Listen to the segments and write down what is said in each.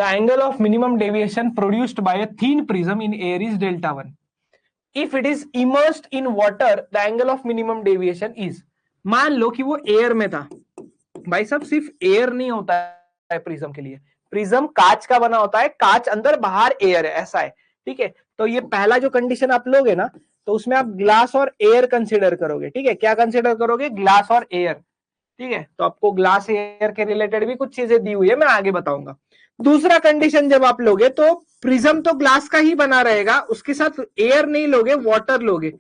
The angle of minimum deviation produced by a thin prism in air is delta 1। If it is immersed in water the angle of minimum deviation is. मान लो कि वो air में था, भाई साहब सिर्फ air नहीं होता है प्रिज्म के लिए, प्रिज्म कांच का बना होता है, कांच अंदर बाहर एयर है, ऐसा है, ठीक है। तो ये पहला जो कंडीशन आप लोगे ना, तो उसमें आप ग्लास और एयर कंसिडर करोगे, ठीक है। क्या कंसिडर करोगे? ग्लास और एयर, ठीक है। तो आपको ग्लास एयर के रिलेटेड भी कुछ चीजें दी हुई है, मैं आगे बताऊंगा। दूसरा कंडीशन जब आप लोगे तो प्रिज्म तो ग्लास का ही बना रहेगा, उसके साथ एयर नहीं लोगे, वाटर लोगे।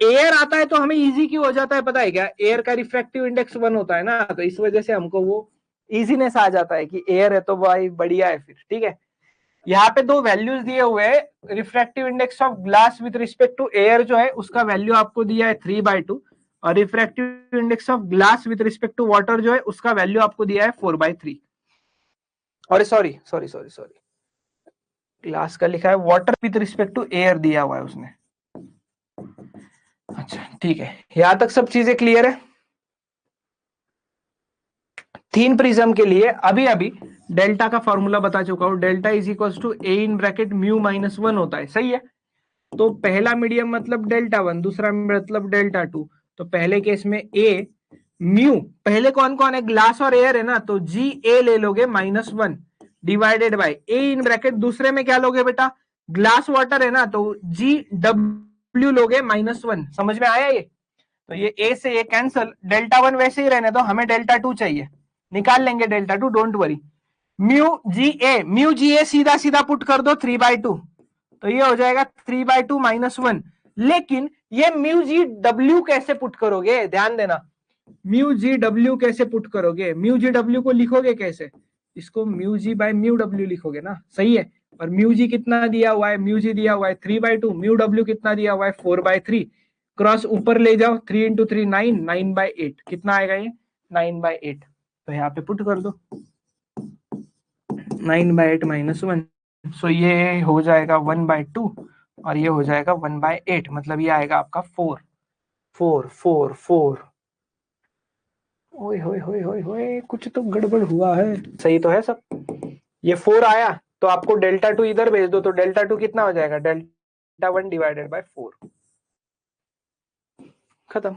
एयर आता है तो हमें इजी क्यों हो जाता है पता है क्या? एयर का रिफ्रैक्टिव इंडेक्स 1 होता है ना, तो इस वजह से हमको वो इजीनेस आ जाता है कि एयर है तो भाई बढ़िया है फिर, ठीक है। यहाँ पे दो वैल्यूज दिए हुए हैं, refractive index of glass with respect to air जो है उसका वैल्यू आपको दिया है 3/2, और refractive index of glass with respect to water जो है उसका वैल्यू आपको दिया है 4/3। और sorry sorry sorry sorry, glass का लिखा है water with respect to air दिया हुआ है उसने। अच्छा ठीक है, यहां तक सब चीजें क्लियर है। थीन प्रिज्म के लिए अभी अभी डेल्टा का फॉर्मूला बता चुका हूं, delta is equal to A in bracket mu minus 1 होता है, सही है। तो पहला मीडियम मतलब डेल्टा 1, दूसरा मतलब डेल्टा 2। तो पहले केस में ए म्यू, पहले कौन कौन है? ग्लास और एयर है ना, तो जी ए ले लोगे -1 divided by A in bracket, दूसरे में क्या लोगे बेटा? ग्लास वाटर है ना, तो जी डब्ल्यू लोगे -1। समझ में आया ये? तो ये ए से ये कैंसल, डेल्टा 1 वैसे ही रहने दो, हमें डेल्टा 2 चाहिए, निकाल लेंगे delta 2, don't worry. Mu G ए सीधा सीधा पुट कर दो 3/2, तो ये हो जाएगा 3/2 -1। लेकिन ये म्यू जी डब्ल्यू कैसे पुट करोगे? ध्यान देना, म्यू जी डब्ल्यू कैसे पुट करोगे? म्यू जी डब्ल्यू को लिखोगे कैसे? इसको mu G by mu W लिखोगे ना, सही है। और म्यू जी कितना दिया हुआ है? म्यू जी दिया हुआ है 3/2, म्यू डब्ल्यू कितना दिया हुआ है? 4/3। क्रॉस ऊपर ले जाओ, 3 × 3 9, 9/8 कितना आएगा ये? 9/8। तो यहाँ पे पुट कर दो 9/8 -1, सो ये हो जाएगा 1/2 और ये हो जाएगा 1/8, मतलब ये आएगा आपका 4 4 4 4। ओए होए होए होए होए, कुछ तो गड़बड़ हुआ है, सही तो है सब? ये 4 आया तो आपको डेल्टा 2 इधर भेज दो, तो डेल्टा 2 कितना हो जाएगा? डेल्टा 1 डिवाइडेड बाय 4, खत्म।